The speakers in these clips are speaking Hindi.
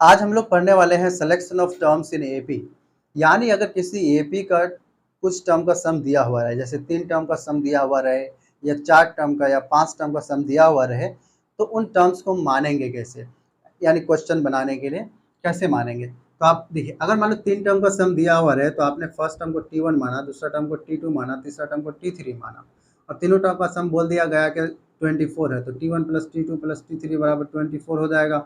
आज हम लोग पढ़ने वाले हैं selection of terms in AP. यानी अगर किसी एपी का कुछ टर्म का सम दिया हुआ है, जैसे 3 टर्म का सम दिया हुआ रहे या 4 टर्म का या 5 टर्म का सम दिया हुआ रहे, तो उन टर्म्स को मानेंगे कैसे, यानी क्वेश्चन बनाने के लिए कैसे मानेंगे। तो आप देखिए, अगर मान लो 3 टर्म का सम दिया हुआ रहे तो आपने फर्स्ट टर्म को T1 माना, दूसरा टर्म को T2 माना, तीसरा टर्म को T3 माना और तीनों टर्म का सम बोल दिया गया कि 24 है, तो T1 plus T2 plus T3 बराबर 24 हो जाएगा।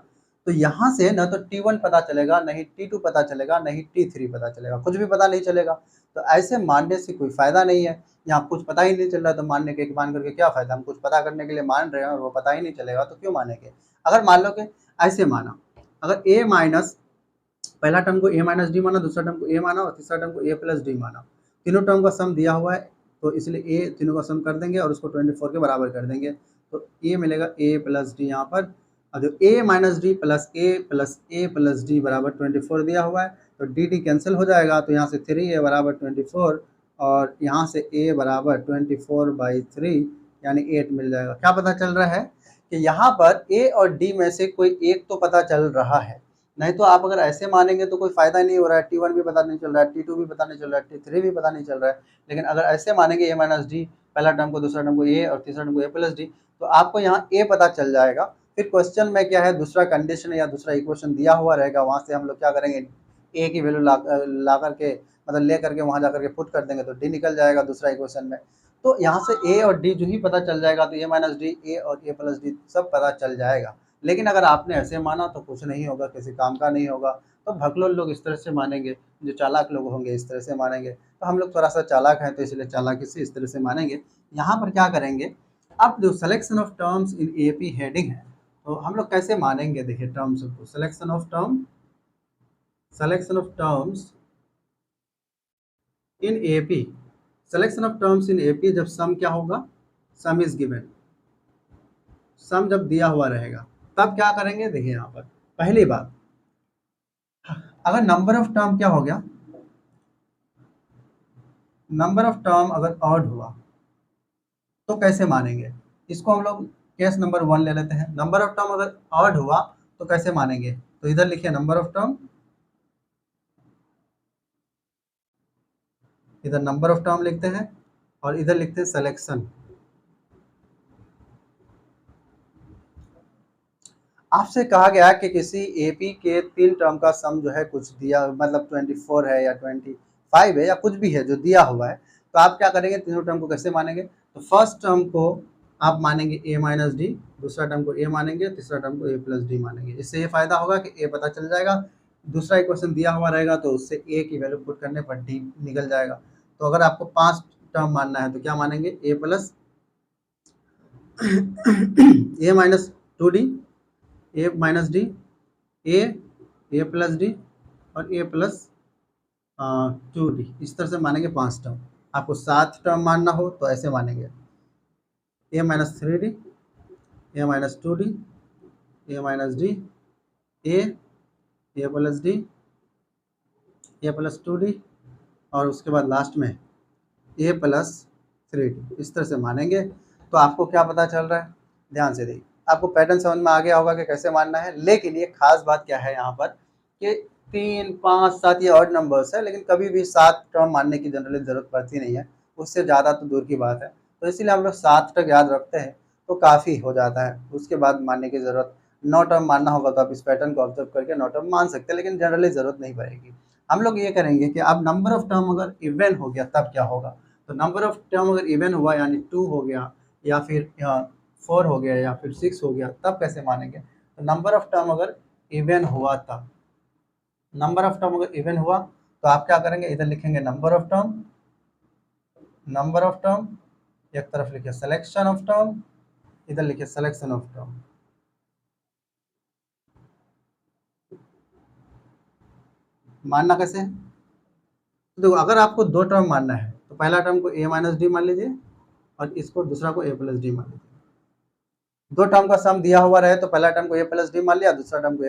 तो यहाँ से ना तो T1 पता चलेगा, नहीं T2 पता चलेगा, नहीं T3 पता चलेगा, कुछ भी पता नहीं चलेगा। तो ऐसे मानने से कोई फ़ायदा नहीं है। यहाँ कुछ पता ही नहीं चल रहा, तो मान करके क्या फ़ायदा। हम कुछ पता करने के लिए मान रहे हैं और वो पता ही नहीं चलेगा, तो क्यों मानेंगे। अगर मान लो कि ऐसे माना, अगर a माइनस, पहला टर्म को a माइनस डी माना, दूसरा टर्म को a माना और तीसरा टर्म को a प्लस डी माना, तीनों टर्म का सम दिया हुआ है, तो इसलिए a तीनों का सम कर देंगे और उसको 24 के बराबर कर देंगे। तो a मिलेगा a प्लस डी यहाँ पर, और जो a minus D plus a plus D बराबर 24 दिया हुआ है, तो डी कैंसिल हो जाएगा। तो यहाँ से 3a बराबर 24 और यहाँ से a बराबर 24/3 यानी 8 मिल जाएगा। क्या पता चल रहा है कि यहाँ पर a और d में से कोई एक तो पता चल रहा है। नहीं तो आप अगर ऐसे मानेंगे तो कोई फ़ायदा नहीं हो रहा है। T1 भी पता नहीं चल रहा है, T2 भी पता नहीं चल रहा है, T3 भी पता नहीं चल रहा है। लेकिन अगर ऐसे मानेंगे a माइनस डी, पहला टर्म को, दूसरा टर्म को a और तीसरा टर्म को a प्लस डी, तो आपको यहाँ a पता चल जाएगा। फिर क्वेश्चन में क्या है, दूसरा कंडीशन या दूसरा इक्वेशन दिया हुआ रहेगा, वहाँ से हम लोग क्या करेंगे, a की वैल्यू ला करके, मतलब ले करके वहाँ जा करके पुट कर देंगे, तो d निकल जाएगा दूसरा इक्वेशन में। तो यहाँ से a और d जो ही पता चल जाएगा, तो a माइनस डी, a और a प्लस डी सब पता चल जाएगा। लेकिन अगर आपने ऐसे माना तो कुछ नहीं होगा, किसी काम का नहीं होगा। तो भगलोल लोग इस तरह से मानेंगे, जो चालाक लोग होंगे इस तरह से मानेंगे। तो हम लोग थोड़ा सा चालाक हैं, तो इसलिए चालाकी से इस तरह से मानेंगे। यहाँ पर क्या करेंगे, अब जो selection of terms in AP heading है, तो हम लोग कैसे मानेंगे। देखिए टर्म्स को, selection of terms in AP, selection of terms in AP, जब सम क्या होगा, सम इज गिवन, सम जब दिया हुआ रहेगा तब क्या करेंगे। देखिए यहाँ पर पहली बात, अगर नंबर ऑफ टर्म क्या हो गया, नंबर ऑफ टर्म अगर ऑड हुआ तो कैसे मानेंगे। इसको हम लोग केस नंबर 1 ले लेते हैं। नंबर ऑफ टर्म अगर ऑड हुआ तो कैसे मानेंगे, तो इधर लिखिए नंबर ऑफ टर्म, इधर नंबर ऑफ टर्म लिखते हैं और इधर लिखते हैं सिलेक्शन। आपसे कहा गया कि किसी एपी के 3 टर्म का सम जो है कुछ दिया, मतलब 24 है या 25 है या कुछ भी है जो दिया हुआ है, तो आप क्या करेंगे, तीनों टर्म को कैसे मानेंगे। तो फर्स्ट टर्म को आप मानेंगे a माइनस डी, दूसरा टर्म को a मानेंगे, तीसरा टर्म को a प्लस डी मानेंगे। इससे ये फायदा होगा कि a पता चल जाएगा, दूसरा इक्वेशन दिया हुआ रहेगा तो उससे a की वैल्यू पुट करने पर d निकल जाएगा। तो अगर आपको 5 टर्म मानना है तो क्या मानेंगे, a plus a minus 2d, A minus D, A plus D और ए प्लस 2d, इस तरह से मानेंगे 5 टर्म। आपको 7 टर्म मानना हो तो ऐसे मानेंगे, ए माइनस 3d, ए माइनस 2d, ए माइनस डी, ए प्लस डी, ए प्लस 2d और उसके बाद लास्ट में ए प्लस 3d, इस तरह से मानेंगे। तो आपको क्या पता चल रहा है, ध्यान से देखिए, आपको पैटर्न समझ में आ गया होगा कि कैसे मानना है। लेकिन ये खास बात क्या है यहाँ पर कि 3, 5, 7 ये ऑड नंबर्स है, लेकिन कभी भी 7 टर्म मानने की जनरली ज़रूरत पड़ती नहीं है, उससे ज़्यादा तो दूर की बात है। तो इसीलिए हम लोग 7 तक याद रखते हैं तो काफ़ी हो जाता है, उसके बाद मानने की ज़रूरत। 9 टर्म मानना होगा तो आप इस पैटर्न को ऑब्जर्व करके 9 टर्म मान सकते हैं, लेकिन जनरली ज़रूरत नहीं पड़ेगी। हम लोग ये करेंगे कि अब नंबर ऑफ टर्म अगर इवन हो गया तब क्या होगा। तो नंबर ऑफ टर्म अगर इवन हुआ, यानी 2 हो गया या फिर 4 हो गया या फिर 6 हो गया, तब कैसे मानेंगे। तो नंबर ऑफ टर्म अगर इवन हुआ तब, नंबर ऑफ टर्म अगर इवन हुआ तो आप क्या करेंगे, इधर लिखेंगे number of term, number of term, एक तरफ लिखिए सिलेक्शन ऑफ टर्म, इधर लिखिए सिलेक्शन ऑफ टर्म। मानना कैसे है, तो देखो अगर आपको 2 टर्म मानना है तो पहला टर्म को a माइनस डी मान लीजिए और इसको दूसरा को a प्लस डी मान लीजिए। 2 टर्म का सम दिया हुआ रहे तो पहला टर्म को a प्लस डी मान लिया, दूसरा टर्म को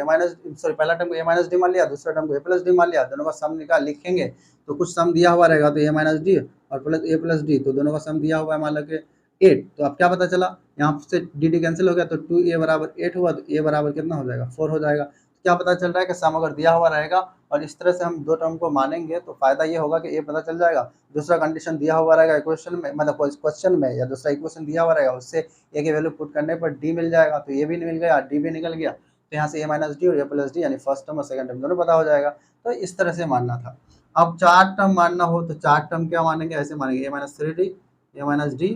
पहला टर्म को a माइनस डी मान लिया, दूसरा टर्म को a प्लस डी मान लिया। दोनों का सम निकाल लिखेंगे तो कुछ सम दिया हुआ रहेगा, तो a माइनस डी और प्लस a प्लस डी, तो दोनों का सम दिया हुआ है मान लो कि 8। तो अब क्या पता चला, यहाँ से डी कैंसिल हो गया तो 2a बराबर 8 हुआ, तो a बराबर कितना हो जाएगा, 4 हो जाएगा। क्या पता चल रहा है कि सम अगर दिया हुआ रहेगा और इस तरह से हम दो टर्म को मानेंगे तो फायदा ये होगा कि ये पता चल जाएगा। दूसरा कंडीशन दिया हुआ रहेगा इक्वेशन में, मतलब क्वेश्चन में, या दूसरा इक्वेशन दिया हुआ रहेगा, उससे ए की वैल्यू पुट करने पर डी मिल जाएगा, तो ये भी मिल गया, डी भी निकल गया, तो यहाँ से ए माइनस डी और ए प्लस डी यानी फर्स्ट टर्म और सेकंड टर्म दोनों पता हो जाएगा। तो इस तरह से मानना था। अब चार टर्म मानना हो तो चार टर्म क्या मानेंगे, ऐसे मानेंगे ए माइनस थ्री डी, ए माइनस डी,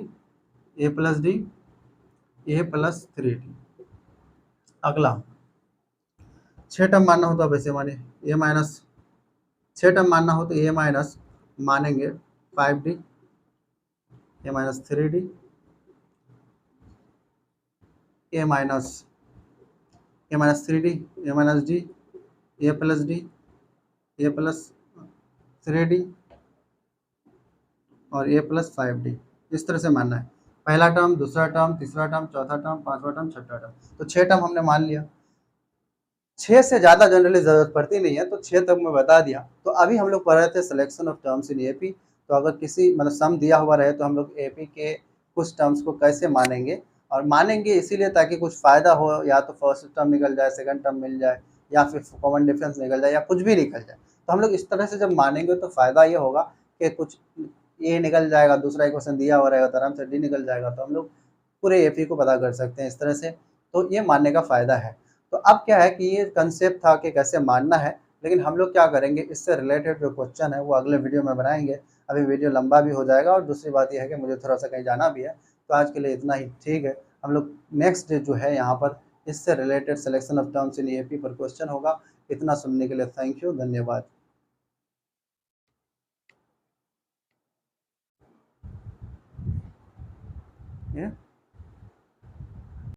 ए प्लस डी, ए प्लस थ्री डी। अगला छः टर्म मानना हो तो आप ऐसे माने ए माइनस, छः टर्म मानना हो तो ए माइनस मानेंगे फाइव डी, ए माइनस थ्री डी, ए माइनस, ए माइनस थ्री डी, ए माइनस डी, ए प्लस डी, ए प्लस थ्री डी और ए प्लस फाइव डी। इस तरह से मानना है। पहला टर्म, दूसरा टर्म, तीसरा टर्म, चौथा टर्म, पांचवा टर्म, छठा टर्म। तो छः टर्म हमने मान लिया। छः से ज़्यादा जनरली ज़रूरत पड़ती नहीं है, तो छः तक मैं बता दिया। तो अभी हम लोग पढ़ रहे the selection of terms in AP. तो अगर किसी मतलब सम दिया हुआ रहे तो हम लोग एपी के कुछ टर्म्स को कैसे मानेंगे, और मानेंगे इसीलिए ताकि कुछ फ़ायदा हो, या तो फर्स्ट टर्म निकल जाए, सेकंड टर्म मिल जाए, या फिर कॉमन डिफरेंस निकल जाए, या कुछ भी निकल जाए। तो हम लोग इस तरह से जब मानेंगे तो फ़ायदा ये होगा कि कुछ ए निकल जाएगा, दूसरा इक्वेशन दिया हुआ रहेगा तो आराम से डी निकल जाएगा, तो हम लोग पूरे एपी को पता कर सकते हैं इस तरह से। तो ये मानने का फ़ायदा है। तो अब क्या है कि ये कंसेप्ट था कि कैसे मानना है, लेकिन हम लोग क्या करेंगे, इससे रिलेटेड जो क्वेश्चन है वो अगले वीडियो में बनाएंगे। अभी वीडियो लंबा भी हो जाएगा, और दूसरी बात यह है कि मुझे थोड़ा सा कहीं जाना भी है। तो आज के लिए इतना ही ठीक है। हम लोग नेक्स्ट डे जो है यहाँ पर इससे related selection of terms in AP पर क्वेश्चन होगा। इतना सुनने के लिए थैंक यू, धन्यवाद। ये